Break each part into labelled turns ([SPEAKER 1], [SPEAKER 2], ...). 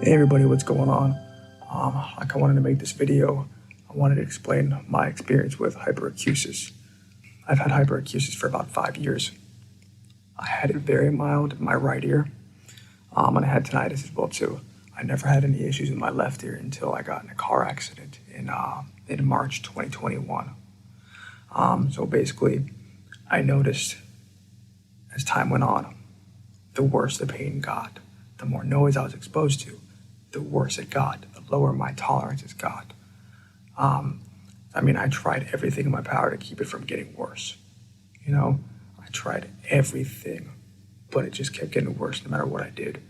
[SPEAKER 1] Hey everybody, what's going on? I wanted to make this video. I wanted to explain my experience with hyperacusis. I've had hyperacusis for about 5 years. I had it very mild in my right ear, and I had tinnitus as well too. I never had any issues in my left ear until I got in a car accident in March 2021. So basically, I noticed as time went on, the worse the pain got, the more noise I was exposed to, the worse it got, the lower my tolerances got. I tried everything in my power to keep it from getting worse. I tried everything, but it just kept getting worse no matter what I did.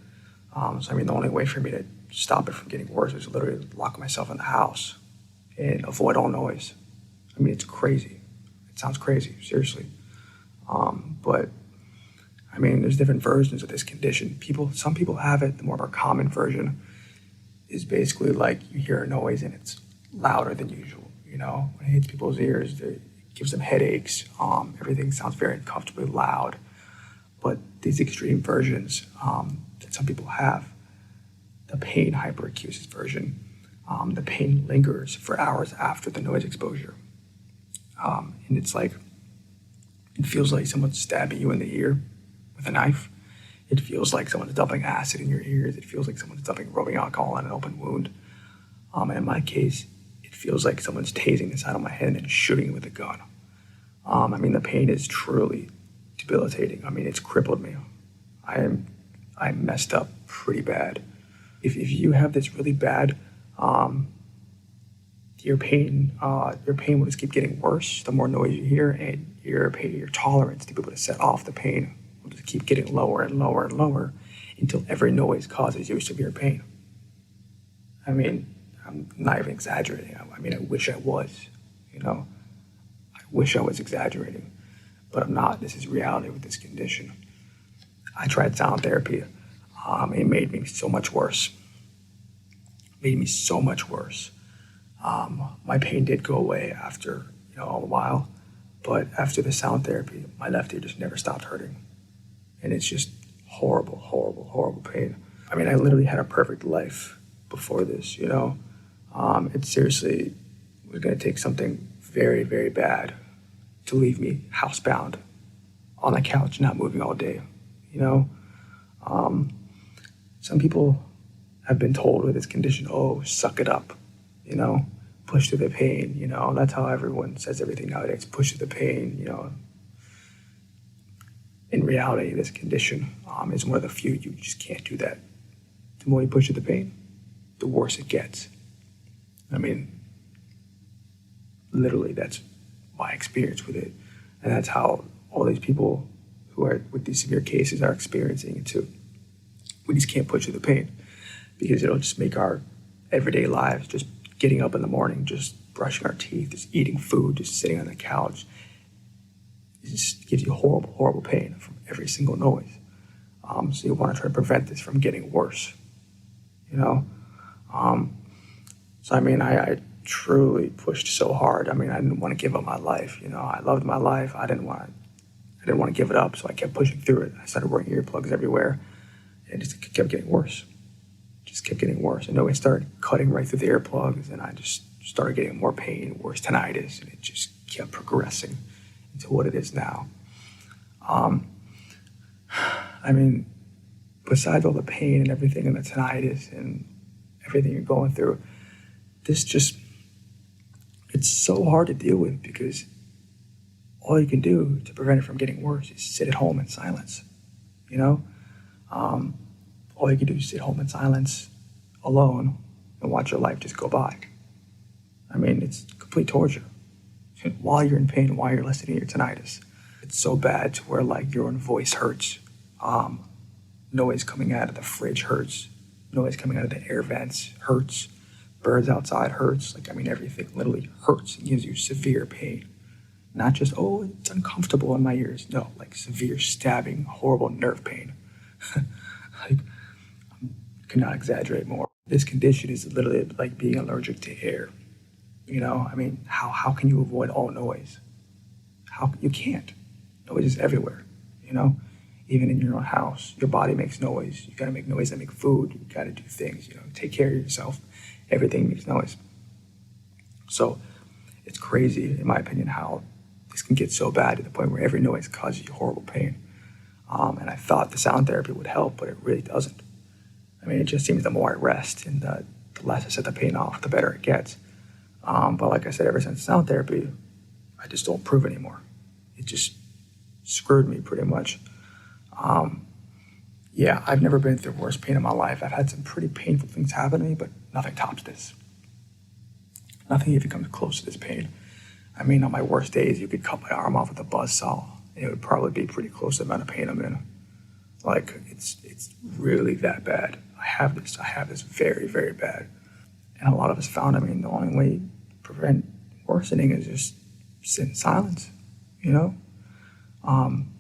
[SPEAKER 1] The only way for me to stop it from getting worse was literally lock myself in the house and avoid all noise. It's crazy. It sounds crazy, seriously. But there's different versions of this condition. Some people have it. The more common version is basically like you hear a noise and it's louder than usual. When it hits people's ears, it gives them headaches. Everything sounds very uncomfortably loud. But these extreme versions that some people have, the pain hyperacusis version, the pain lingers for hours after the noise exposure. And it feels like someone's stabbing you in the ear with a knife. It feels like someone's dumping acid in your ears. It feels like someone's dumping rubbing alcohol on an open wound. And in my case, it feels like someone's tasing the side of my head and shooting it with a gun. The pain is truly debilitating. It's crippled me. I messed up pretty bad. If you have this really bad, your pain will just keep getting worse the more noise you hear, and your tolerance to be able to set off the pain will just keep getting lower and lower and lower until every noise causes you severe pain. I'm not even exaggerating. I wish I was, I wish I was exaggerating, but I'm not. This is reality with this condition. I tried sound therapy. It made me so much worse. My pain did go away after, a while, but after the sound therapy, my left ear just never stopped hurting. And it's just horrible, horrible, horrible pain. I literally had a perfect life before this, It seriously was going to take something very, very bad to leave me housebound on the couch, not moving all day, Some people have been told with this condition, oh, suck it up, push through the pain, That's how everyone says everything nowadays, push through the pain, In reality, this condition is one of the few you just can't do that. The more you push through the pain, the worse it gets. Literally, that's my experience with it. And that's how all these people who are with these severe cases are experiencing it too. We just can't push through the pain because it'll just make our everyday lives, just getting up in the morning, just brushing our teeth, just eating food, just sitting on the couch. It just gives you horrible, horrible pain from every single noise. So you want to try to prevent this from getting worse, I truly pushed so hard. I didn't want to give up my life. I loved my life. I didn't want to give it up, so I kept pushing through it. I started wearing earplugs everywhere, and it just kept getting worse. And it started cutting right through the earplugs, and I just started getting more pain, worse tinnitus, and it just kept progressing into what it is now. Besides all the pain and everything and the tinnitus and everything you're going through, it's so hard to deal with because all you can do to prevent it from getting worse is sit at home in silence, All you can do is sit home in silence, alone, and watch your life just go by. It's complete torture. While you're in pain, while you're listening to your tinnitus, it's so bad to where your own voice hurts. Noise coming out of the fridge hurts. Noise coming out of the air vents hurts. Birds outside hurts. Everything literally hurts and gives you severe pain. Not just, oh, it's uncomfortable in my ears. No, severe stabbing, horrible nerve pain. I cannot exaggerate more. This condition is literally like being allergic to air. How can you avoid all noise? You can't. Noise is everywhere, even in your own house. Your body makes noise. You gotta make noise to make food. You gotta do things, take care of yourself. Everything makes noise. So it's crazy, in my opinion, how this can get so bad to the point where every noise causes you horrible pain. And I thought the sound therapy would help, but it really doesn't. I mean, it just seems the more I rest and the less I set the pain off, the better it gets. But like I said, ever since sound therapy, I just don't improve anymore. It just screwed me pretty much. Yeah, I've never been through worse pain in my life. I've had some pretty painful things happen to me, but nothing tops this. Nothing even comes close to this pain. I mean, on my worst days, you could cut my arm off with a buzzsaw, and it would probably be pretty close to the amount of pain I'm in. Like, it's really that bad. I have this very, very bad. And a lot of us found, I mean, the only way to prevent worsening is just sit in silence,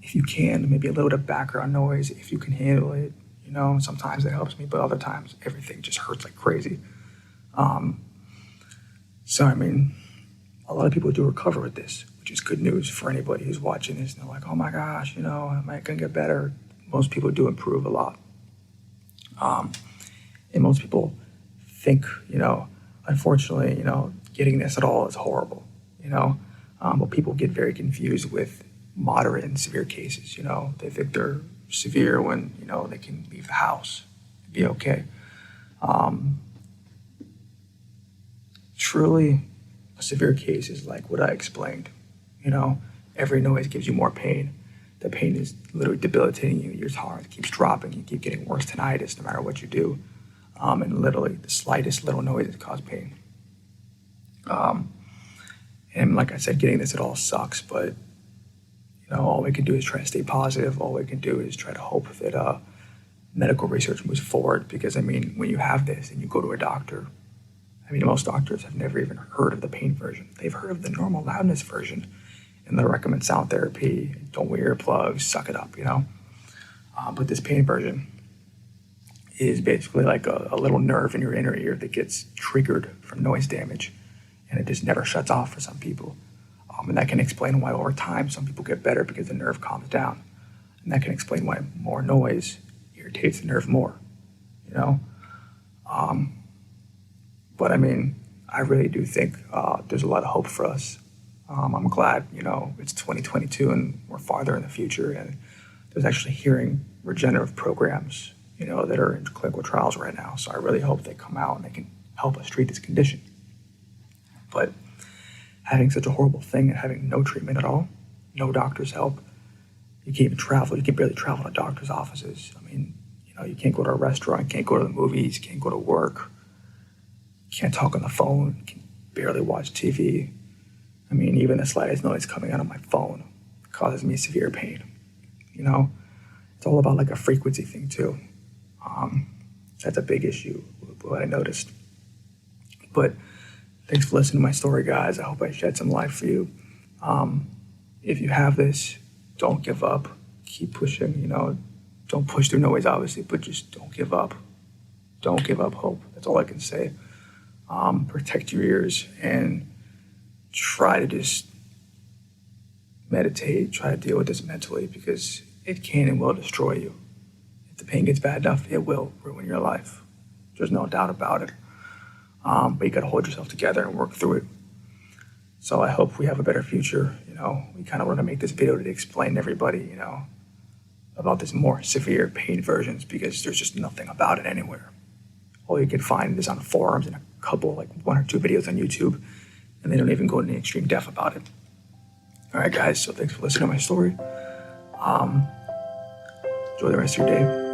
[SPEAKER 1] If you can, maybe a little bit of background noise, if you can handle it, sometimes it helps me, but other times everything just hurts like crazy. So, I mean, a lot of people do recover with this, which is good news for anybody who's watching this. And they're like, oh my gosh, am I going to get better? Most people do improve a lot. And most people think, unfortunately, getting this at all is horrible, But people get very confused with moderate and severe cases, They think they're severe when, they can leave the house, be okay. Truly, a severe case is like what I explained. Every noise gives you more pain. The pain is literally debilitating you. Your tolerance keeps dropping. You keep getting worse tinnitus no matter what you do. And literally, the slightest little noises cause pain. And like I said, getting this at all sucks, but, all we can do is try to stay positive. All we can do is try to hope that medical research moves forward. Because, I mean, when you have this and you go to a doctor, most doctors have never even heard of the pain version. They've heard of the normal loudness version, and they'll recommend sound therapy, don't wear earplugs, suck it up, But this pain version is basically like a little nerve in your inner ear that gets triggered from noise damage, and it just never shuts off for some people. And that can explain why over time some people get better because the nerve calms down. And that can explain why more noise irritates the nerve more, But I mean, I really do think there's a lot of hope for us. I'm glad, it's 2022 and we're farther in the future, and there's actually hearing regenerative programs, that are in clinical trials right now. So I really hope they come out and they can help us treat this condition. But having such a horrible thing and having no treatment at all, no doctor's help, you can't even travel. You can barely travel to doctor's offices. I mean, you can't go to a restaurant, can't go to the movies, can't go to work. Can't talk on the phone, can barely watch TV. I mean, even the slightest noise coming out of my phone causes me severe pain. It's all about like a frequency thing too. That's a big issue, what I noticed. But thanks for listening to my story, guys. I hope I shed some light for you. If you have this, don't give up. Keep pushing, Don't push through noise, obviously, but just don't give up. Don't give up hope. That's all I can say. Protect your ears and try to just meditate, try to deal with this mentally, because it can and will destroy you. If the pain gets bad enough, it will ruin your life. There's no doubt about it. But you got to hold yourself together and work through it. So I hope we have a better future. We kind of want to make this video to explain to everybody, about this more severe pain versions, because there's just nothing about it anywhere. All you can find is on forums and a couple, like 1 or 2 videos on YouTube, and they don't even go into extreme depth about it. All right, guys, so thanks for listening to my story. Enjoy the rest of your day.